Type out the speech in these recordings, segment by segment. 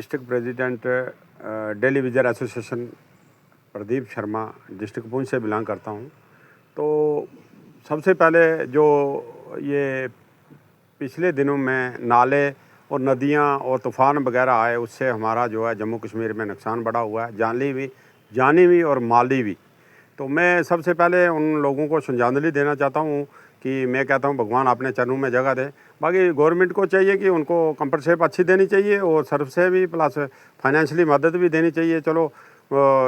District president daily wager association Pradeep Sharma district Poonch से belong करता हूँ। तो सबसे पहले जो ये पिछले दिनों में नाले और नदियाँ और तूफ़ान वगैरह आए, उससे हमारा जो है जम्मू कश्मीर में नुकसान बड़ा हुआ है, जानी भी और माली भी। तो मैं सबसे पहले उन लोगों को श्रद्धांजलि देना चाहता हूँ कि मैं कहता हूँ भगवान अपने चरणों में जगह दे। बाकी गवर्नमेंट को चाहिए कि उनको कंपनसेशन अच्छी देनी चाहिए और सर्व से भी प्लस फाइनेंशियली मदद भी देनी चाहिए। चलो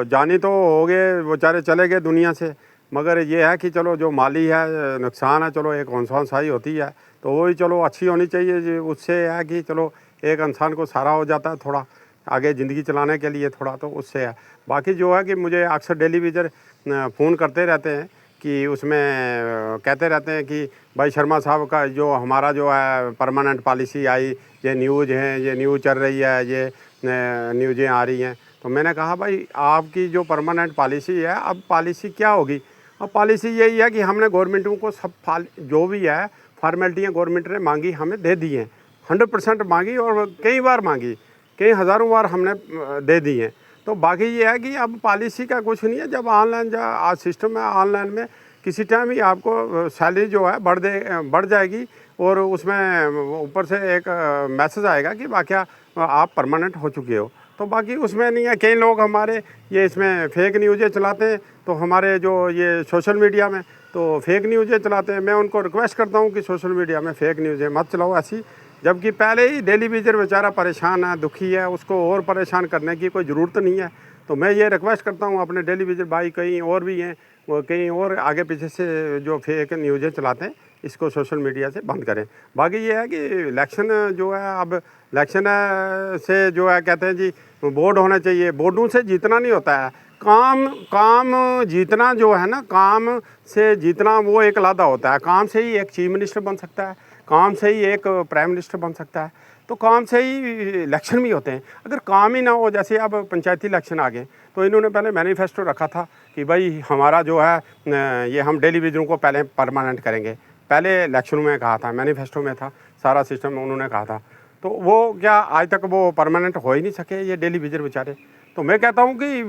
जानी तो हो गए, बेचारे चले गए दुनिया से, मगर ये है कि चलो जो माली है नुकसान है, चलो एक इंसान सही होती है तो वो ही चलो अच्छी होनी चाहिए। उससे है कि चलो एक इंसान को सहारा हो जाता है थोड़ा आगे ज़िंदगी चलाने के लिए थोड़ा, तो उससे है। बाकी जो है कि मुझे अक्सर डेली विजर फ़ोन करते रहते हैं कि उसमें कहते रहते हैं कि भाई शर्मा साहब का जो हमारा जो है परमानेंट पॉलिसी आई, ये न्यूज़ हैं, ये न्यूज़ चल रही है, ये न्यूज़ें आ रही हैं। तो मैंने कहा भाई आपकी जो परमानेंट पॉलिसी है, अब पॉलिसी क्या होगी? अब पॉलिसी यही है कि हमने गवर्नमेंटों को सब जो भी है फॉर्मेलिटियाँ गवर्नमेंट ने मांगी हमें दे दी हैं, 100% मांगी और कई बार मांगी, कई हज़ारों बार हमने दे दी हैं। तो बाकी ये है कि अब पॉलिसी का कुछ नहीं है। जब ऑनलाइन आज सिस्टम है, ऑनलाइन में किसी टाइम ही आपको सैलरी जो है बढ़ जाएगी और उसमें ऊपर से एक मैसेज आएगा कि बाकी आप परमानेंट हो चुके हो। तो बाकी उसमें नहीं है। कई लोग हमारे ये इसमें फेक न्यूज़ें चलाते हैं, तो हमारे जो ये सोशल मीडिया में तो फेक न्यूज़ें चलाते हैं। मैं उनको रिक्वेस्ट करता हूँ कि सोशल मीडिया में फेक न्यूज़ें मत चलाओ ऐसी, जबकि पहले ही डेली विजर बेचारा परेशान है, दुखी है, उसको और परेशान करने की कोई ज़रूरत नहीं है। तो मैं ये रिक्वेस्ट करता हूँ अपने डेली विजर भाई, कहीं और भी हैं, वो कहीं और आगे पीछे से जो फेक न्यूज़ें चलाते हैं, इसको सोशल मीडिया से बंद करें। बाकी ये है कि इलेक्शन जो है, अब इलेक्शन से जो है कहते हैं जी बोर्ड होना चाहिए, बोर्डों से जीतना नहीं होता है। काम जीतना जो है ना, काम से जीतना वो एक लादा होता है। काम से ही एक चीफ मिनिस्टर बन सकता है, काम से ही एक प्राइम मिनिस्टर बन सकता है, तो काम से ही इलेक्शन भी होते हैं। अगर काम ही ना हो, जैसे अब पंचायती इलेक्शन आ गए, तो इन्होंने पहले मैनिफेस्टो रखा था कि भाई हमारा जो है ये हम डेली विजरों को पहले परमानेंट करेंगे। पहले इलेक्शन में कहा था, मैनिफेस्टो में था, सारा सिस्टम उन्होंने कहा था। तो वो क्या आज तक वो परमानेंट हो ही नहीं सके ये डेली विजर बेचारे। तो मैं कहता हूँ कि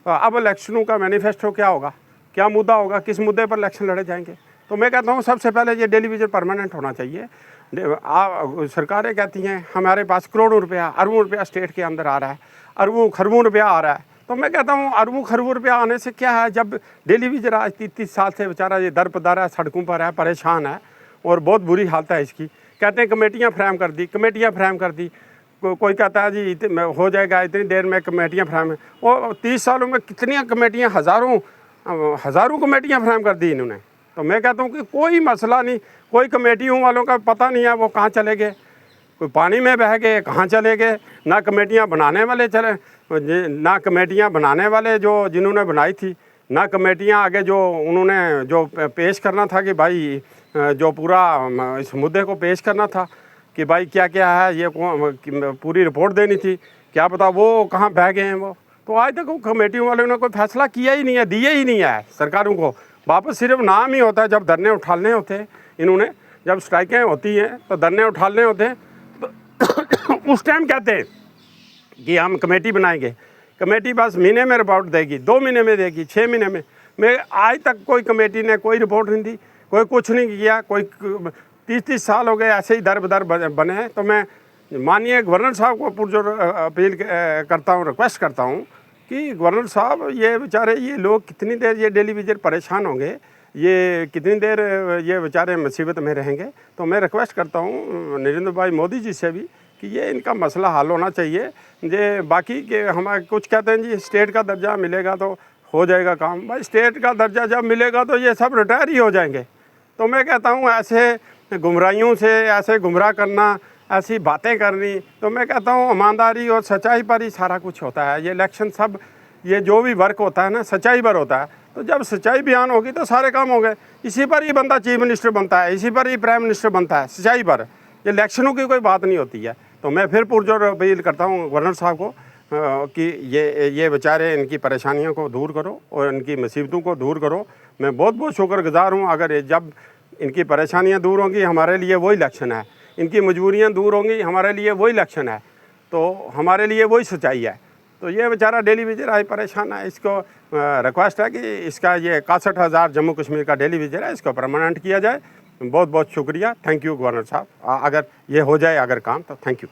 अब इलेक्शनों का मैनिफेस्टो क्या होगा, क्या मुद्दा होगा, किस मुद्दे पर इलेक्शन लड़े जाएंगे। तो मैं कहता हूँ सबसे पहले ये डेली विजर परमानेंट होना चाहिए। सरकारें कहती हैं हमारे पास करोड़ों रुपया, अरबों रुपया स्टेट के अंदर आ रहा है, अरबों खरबों रुपया आ रहा है। तो मैं कहता हूँ अरबों खरबों रुपया आने से क्या है, जब डेली विजर आज 30 साल से बेचारा ये दर पदार है, सड़कों पर है, परेशान है और बहुत बुरी हालत है इसकी। कहते हैं कमेटियाँ फ्रेम कर दी, कोई कहता है जी हो जाएगा इतनी देर में कमेटियाँ फ्रेम। वो 30 सालों में कितनी कमेटियाँ, हज़ारों कमेटियाँ फ्रेम कर दी इन्होंने। तो मैं कहता हूँ कि कोई मसला नहीं, कोई कमेटियों वालों का पता नहीं है वो कहाँ चले गए, कोई पानी में बह गए, कहाँ चले गए। ना कमेटियाँ बनाने वाले जो जिन्होंने बनाई थी, ना कमेटियाँ आगे जो उन्होंने जो पेश करना था कि भाई जो पूरा इस मुद्दे को पेश करना था कि भाई क्या क्या है, ये पूरी रिपोर्ट देनी थी, क्या पता वो कहाँ बह गए हैं वो। तो आज तक वो कमेटियों वालों ने कोई फैसला किया ही नहीं है, दिए ही नहीं है सरकारों को। वापस सिर्फ नाम ही होता है। जब धरने उठाने होते हैं इन्होंने, जब स्ट्राइकें होती हैं तो धरने उठाने होते हैं, तो उस टाइम कहते हैं कि हम कमेटी बनाएंगे। कमेटी बस महीने में रिपोर्ट देगी, 2 महीने में देगी, 6 महीने में। मैं आज तक कोई कमेटी ने कोई रिपोर्ट नहीं दी, कोई कुछ नहीं किया। कोई 30 साल हो गए ऐसे ही दर बदर बने हैं। तो मैं माननीय गवर्नर साहब को पुरजोर अपील करता हूँ, रिक्वेस्ट करता हूँ कि गवर्नर साहब ये बेचारे ये लोग कितनी देर ये डेली विजर परेशान होंगे, ये कितनी देर ये बेचारे मुसीबत में रहेंगे। तो मैं रिक्वेस्ट करता हूँ नरेंद्र भाई मोदी जी से भी कि ये इनका मसला हल होना चाहिए। ये बाकी के हमारे कुछ कहते हैं जी स्टेट का दर्जा मिलेगा तो हो जाएगा काम। भाई स्टेट का दर्जा जब मिलेगा तो ये सब रिटायर ही हो जाएंगे। तो मैं कहता हूँ ऐसे गुमराहियों से ऐसे गुमराह करना, ऐसी बातें करनी, तो मैं कहता हूँ ईमानदारी और सच्चाई पर ही सारा कुछ होता है। ये इलेक्शन सब ये जो भी वर्क होता है ना, सच्चाई पर होता है। तो जब सच्चाई बयान होगी तो सारे काम हो गए। इसी पर ही बंदा चीफ मिनिस्टर बनता है, इसी पर ही प्राइम मिनिस्टर बनता है, सच्चाई पर। ये इलेक्शनों की कोई बात नहीं होती है। तो मैं फिर पुरजोर अपील करता हूँ गवर्नर साहब को कि ये बेचारे इनकी परेशानियों को दूर करो और इनकी मुसीबतों को दूर करो। मैं बहुत शुक्रगुजार हूँ। अगर जब इनकी परेशानियाँ दूर होंगी, हमारे लिए वही इलेक्शन है। इनकी मजबूरियाँ दूर होंगी, हमारे लिए वही इलेक्शन है। तो हमारे लिए वही सच्चाई है। तो ये बेचारा डेली वेजर है, परेशान है, इसको रिक्वेस्ट है कि इसका ये 61,000 जम्मू कश्मीर का डेली वेजर है, इसको परमानेंट किया जाए। बहुत बहुत शुक्रिया, थैंक यू गवर्नर साहब। अगर ये हो जाए अगर काम तो थैंक यू।